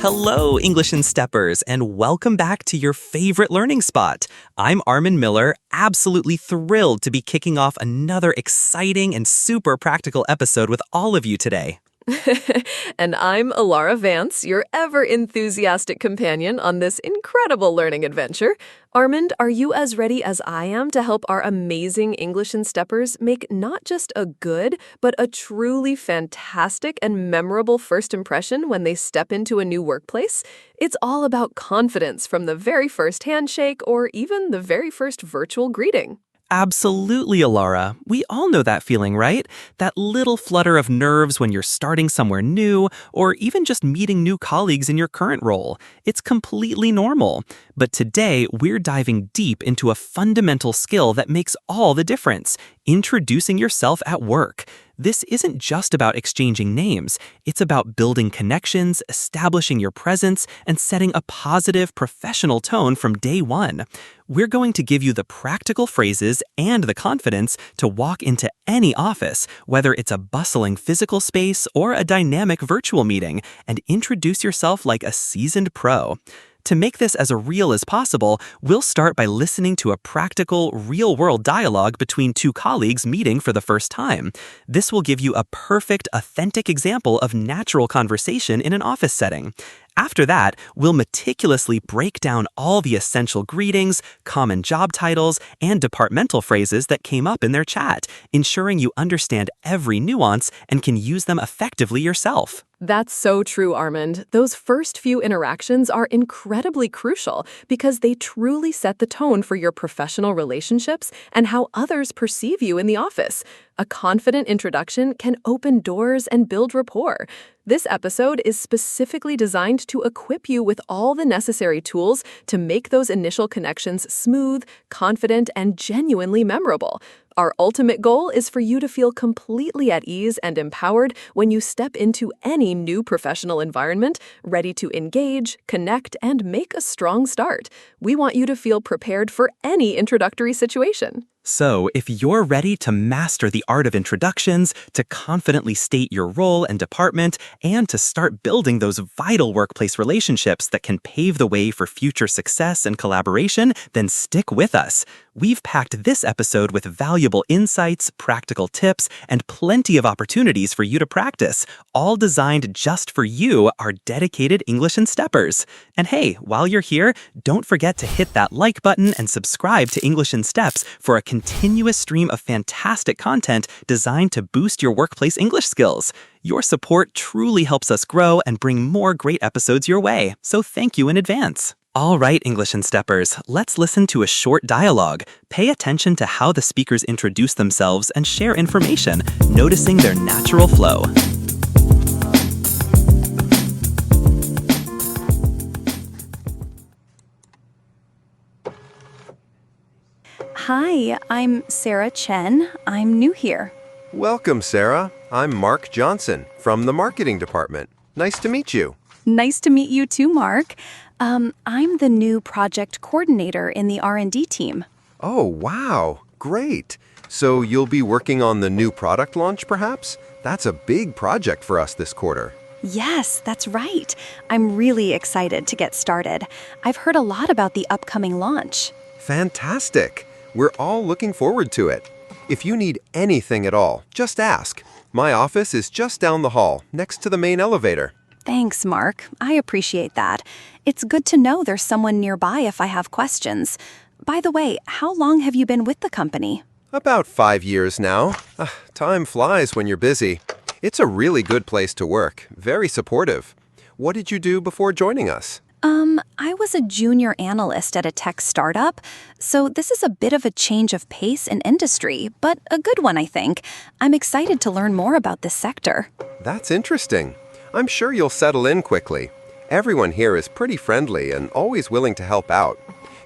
Hello, English and Steppers, and welcome back to your favorite learning spot. I'm Armin Miller, absolutely thrilled to be kicking off another exciting and super practical episode with all of you today. And I'm Alara Vance, your ever-enthusiastic companion on this incredible learning adventure. Armand, are you as ready as I am to help our amazing English and Steppers make not just a good, but a truly fantastic and memorable first impression when they step into a new workplace? It's all about confidence from the very first handshake or even the very first virtual greeting. Absolutely, Alara. We all know that feeling, right? That little flutter of nerves when you're starting somewhere new, or even just meeting new colleagues in your current role. It's completely normal. But today, we're diving deep into a fundamental skill that makes all the difference: introducing yourself at work. This isn't just about exchanging names. It's about building connections, establishing your presence, and setting a positive, professional tone from day one. We're going to give you the practical phrases and the confidence to walk into any office, whether it's a bustling physical space or a dynamic virtual meeting, and introduce yourself like a seasoned pro. To make this as real as possible, we'll start by listening to a practical, real-world dialogue between two colleagues meeting for the first time. This will give you a perfect, authentic example of natural conversation in an office setting. After that, we'll meticulously break down all the essential greetings, common job titles, and departmental phrases that came up in their chat, ensuring you understand every nuance and can use them effectively yourself. That's so true, Armand. Those first few interactions are incredibly crucial because they truly set the tone for your professional relationships and how others perceive you in the office. A confident introduction can open doors and build rapport. This episode is specifically designed to equip you with all the necessary tools to make those initial connections smooth, confident, and genuinely memorable. Our ultimate goal is for you to feel completely at ease and empowered when you step into any new professional environment, ready to engage, connect, and make a strong start. We want you to feel prepared for any introductory situation. So, if you're ready to master the art of introductions, to confidently state your role and department, and to start building those vital workplace relationships that can pave the way for future success and collaboration, then stick with us. We've packed this episode with valuable insights, practical tips, and plenty of opportunities for you to practice, all designed just for you, our dedicated English and Steppers. And hey, while you're here, don't forget to hit that like button and subscribe to English and Steps for a continuous stream of fantastic content designed to boost your workplace English skills. Your support truly helps us grow and bring more great episodes your way, so thank you in advance. All right, English and Steppers, let's listen to a short dialogue. Pay attention to how the speakers introduce themselves and share information, noticing their natural flow. Hi, I'm Sarah Chen. I'm new here. Welcome, Sarah. I'm Mark Johnson from the marketing department. Nice to meet you. Nice to meet you too, Mark. I'm the new project coordinator in the R&D team. Oh, wow. Great. So you'll be working on the new product launch, perhaps? That's a big project for us this quarter. Yes, that's right. I'm really excited to get started. I've heard a lot about the upcoming launch. Fantastic. We're all looking forward to it. If you need anything at all, just ask. My office is just down the hall, next to the main elevator. Thanks, Mark. I appreciate that. It's good to know there's someone nearby if I have questions. By the way, how long have you been with the company? About 5 years now. Time flies when you're busy. It's a really good place to work, very supportive. What did you do before joining us? I was a junior analyst at a tech startup, so this is a bit of a change of pace in industry, but a good one, I think. I'm excited to learn more about this sector. That's interesting. I'm sure you'll settle in quickly. Everyone here is pretty friendly and always willing to help out.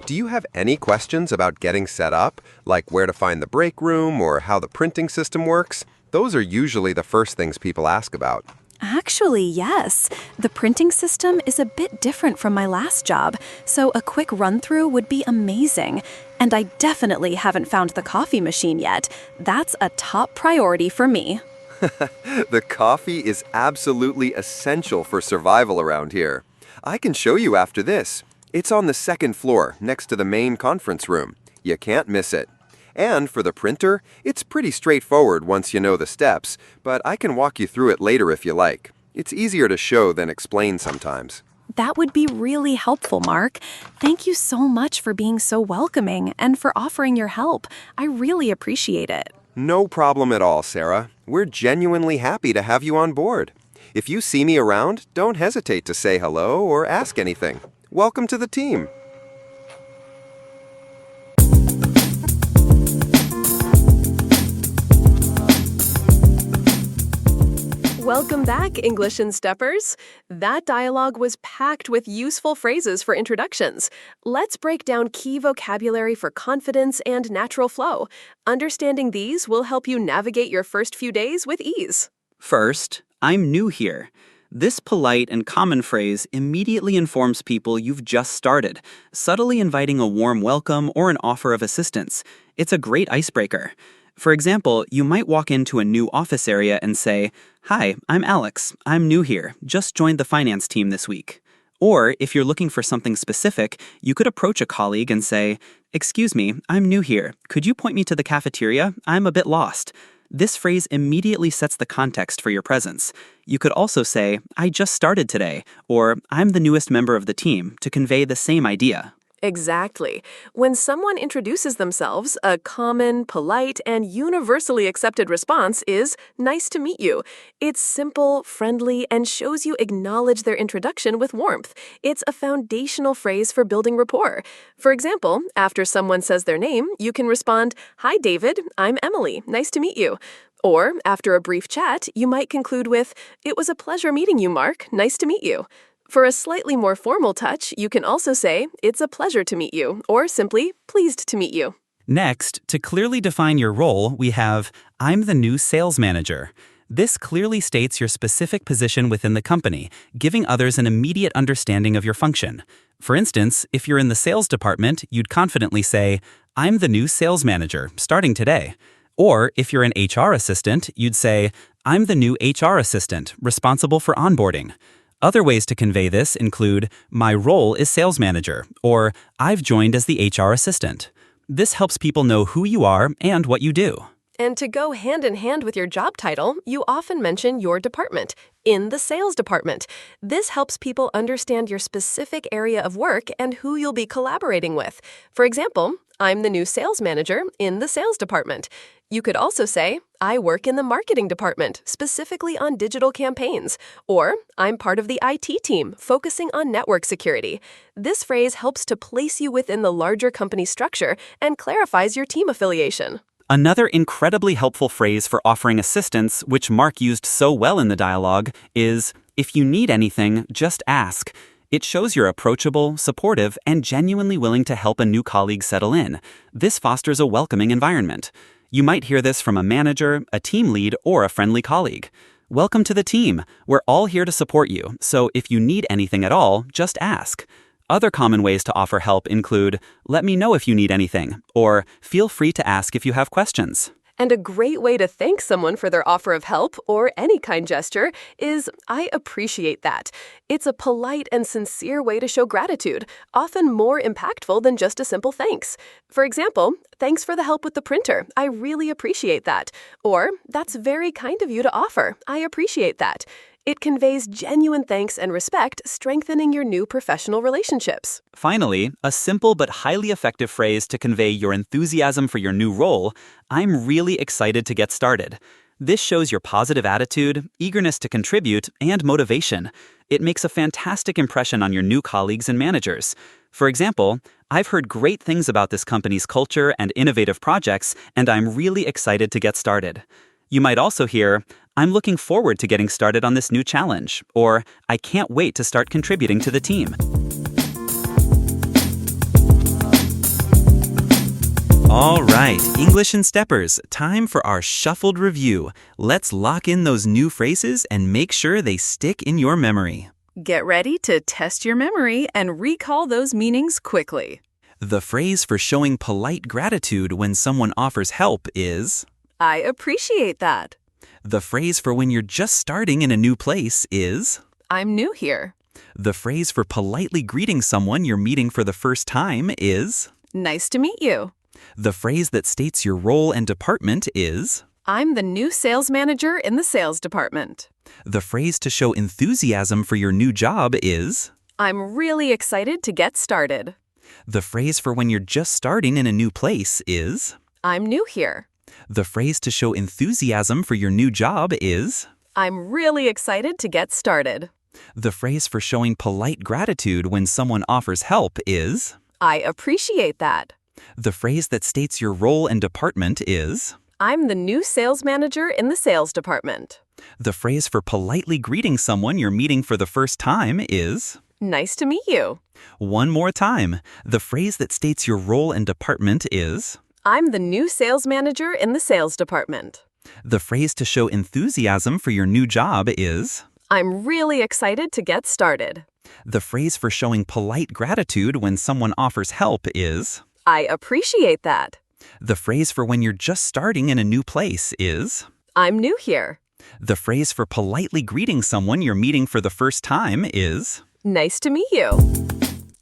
Do you have any questions about getting set up, like where to find the break room or how the printing system works? Those are usually the first things people ask about. Actually, yes. The printing system is a bit different from my last job, so a quick run-through would be amazing. And I definitely haven't found the coffee machine yet. That's a top priority for me. The coffee is absolutely essential for survival around here. I can show you after this. It's on the second floor, next to the main conference room. You can't miss it. And for the printer, it's pretty straightforward once you know the steps, but I can walk you through it later if you like. It's easier to show than explain sometimes. That would be really helpful, Mark. Thank you so much for being so welcoming and for offering your help. I really appreciate it. No problem at all, Sarah. We're genuinely happy to have you on board. If you see me around, don't hesitate to say hello or ask anything. Welcome to the team. Welcome back, English and Steppers. That dialogue was packed with useful phrases for introductions. Let's break down key vocabulary for confidence and natural flow. Understanding these will help you navigate your first few days with ease. First, I'm new here. This polite and common phrase immediately informs people you've just started, subtly inviting a warm welcome or an offer of assistance. It's a great icebreaker. For example, you might walk into a new office area and say, "Hi, I'm Alex. I'm new here. Just joined the finance team this week." Or, if you're looking for something specific, you could approach a colleague and say, "Excuse me, I'm new here. Could you point me to the cafeteria? I'm a bit lost." This phrase immediately sets the context for your presence. You could also say, "I just started today," or "I'm the newest member of the team," to convey the same idea. Exactly. When someone introduces themselves, a common, polite, and universally accepted response is, "Nice to meet you." It's simple, friendly, and shows you acknowledge their introduction with warmth. It's a foundational phrase for building rapport. For example, after someone says their name, you can respond, "Hi, David. I'm Emily. Nice to meet you." Or, after a brief chat, you might conclude with, "It was a pleasure meeting you, Mark. Nice to meet you." For a slightly more formal touch, you can also say, "It's a pleasure to meet you," or simply, "Pleased to meet you." Next, to clearly define your role, we have, "I'm the new sales manager." This clearly states your specific position within the company, giving others an immediate understanding of your function. For instance, if you're in the sales department, you'd confidently say, "I'm the new sales manager, starting today." Or if you're an HR assistant, you'd say, "I'm the new HR assistant, responsible for onboarding." Other ways to convey this include, "My role is sales manager," or "I've joined as the HR assistant." This helps people know who you are and what you do. And to go hand in hand with your job title, you often mention your department, in the sales department. This helps people understand your specific area of work and who you'll be collaborating with. For example, "I'm the new sales manager in the sales department." You could also say, "I work in the marketing department, specifically on digital campaigns," or "I'm part of the IT team, focusing on network security." This phrase helps to place you within the larger company structure and clarifies your team affiliation. Another incredibly helpful phrase for offering assistance, which Mark used so well in the dialogue, is, "If you need anything, just ask." It shows you're approachable, supportive, and genuinely willing to help a new colleague settle in. This fosters a welcoming environment. You might hear this from a manager, a team lead, or a friendly colleague. "Welcome to the team. We're all here to support you, so if you need anything at all, just ask." Other common ways to offer help include, "Let me know if you need anything," or "Feel free to ask if you have questions." And a great way to thank someone for their offer of help or any kind gesture is, "I appreciate that." It's a polite and sincere way to show gratitude, often more impactful than just a simple thanks. For example, "Thanks for the help with the printer. I really appreciate that." Or, "That's very kind of you to offer. I appreciate that." It conveys genuine thanks and respect, strengthening your new professional relationships. Finally, a simple but highly effective phrase to convey your enthusiasm for your new role, "I'm really excited to get started." This shows your positive attitude, eagerness to contribute, and motivation. It makes a fantastic impression on your new colleagues and managers. For example, "I've heard great things about this company's culture and innovative projects, and I'm really excited to get started." You might also hear, "I'm looking forward to getting started on this new challenge," or "I can't wait to start contributing to the team." All right, English and Steppers, time for our shuffled review. Let's lock in those new phrases and make sure they stick in your memory. Get ready to test your memory and recall those meanings quickly. The phrase for showing polite gratitude when someone offers help is, "I appreciate that." the phrase for when you're just starting in a new place is, "I'm new here." The phrase for politely greeting someone you're meeting for the first time is. Nice to meet you. The phrase that states your role and department is. I'm the new sales manager in the sales department. The phrase to show enthusiasm for your new job is. I'm really excited to get started. The phrase for when you're just starting in a new place is. I'm new here. The phrase to show enthusiasm for your new job is. I'm really excited to get started. The phrase for showing polite gratitude when someone offers help is. I appreciate that. The phrase that states your role and department is. I'm the new sales manager in the sales department. The phrase for politely greeting someone you're meeting for the first time is. Nice to meet you. One more time. The phrase that states your role and department is. I'm the new sales manager in the sales department. The phrase to show enthusiasm for your new job is. I'm really excited to get started. The phrase for showing polite gratitude when someone offers help is. I appreciate that. The phrase for when you're just starting in a new place is. I'm new here. The phrase for politely greeting someone you're meeting for the first time is. Nice to meet you.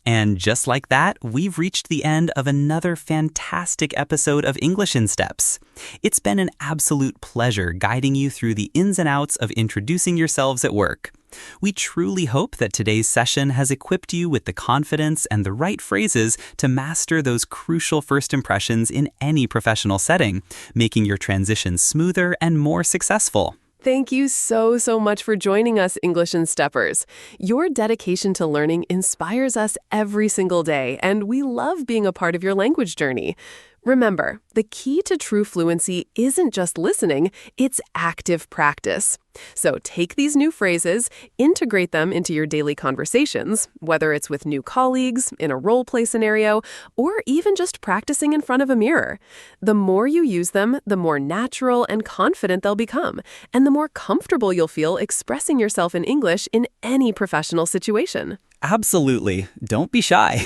And just like that, we've reached the end of another fantastic episode of English in Steps. It's been an absolute pleasure guiding you through the ins and outs of introducing yourselves at work. We truly hope that today's session has equipped you with the confidence and the right phrases to master those crucial first impressions in any professional setting, making your transition smoother and more successful. Thank you so much for joining us, English and Steppers. Your dedication to learning inspires us every single day, and we love being a part of your language journey. Remember, the key to true fluency isn't just listening, it's active practice. So take these new phrases, integrate them into your daily conversations, whether it's with new colleagues, in a role-play scenario, or even just practicing in front of a mirror. The more you use them, the more natural and confident they'll become, and the more comfortable you'll feel expressing yourself in English in any professional situation. Absolutely. Don't be shy.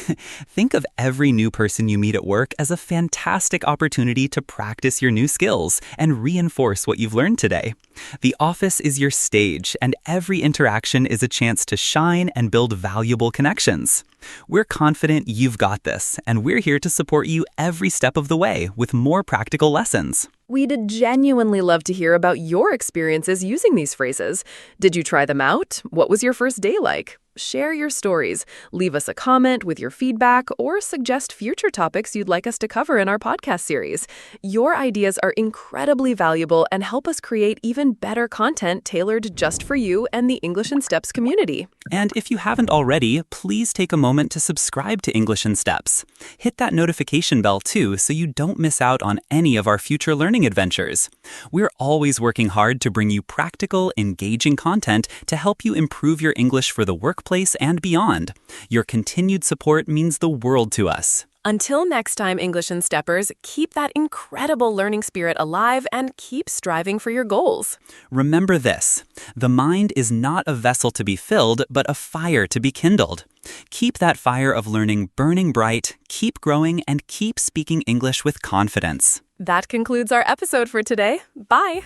Think of every new person you meet at work as a fantastic opportunity to practice your new skills and reinforce what you've learned today. The office is your stage, and every interaction is a chance to shine and build valuable connections. We're confident you've got this, and we're here to support you every step of the way with more practical lessons. We'd genuinely love to hear about your experiences using these phrases. Did you try them out? What was your first day like? Share your stories, leave us a comment with your feedback, or suggest future topics you'd like us to cover in our podcast series. Your ideas are incredibly valuable and help us create even better content tailored just for you and the English in Steps community. And if you haven't already, please take a moment to subscribe to English in Steps. Hit that notification bell too so you don't miss out on any of our future learning adventures. We're always working hard to bring you practical, engaging content to help you improve your English for the workplace and beyond. Your continued support means the world to us. Until next time, English and Steppers, keep that incredible learning spirit alive and keep striving for your goals. Remember this: the mind is not a vessel to be filled, but a fire to be kindled. Keep that fire of learning burning bright, keep growing, and keep speaking English with confidence. That concludes our episode for today. Bye.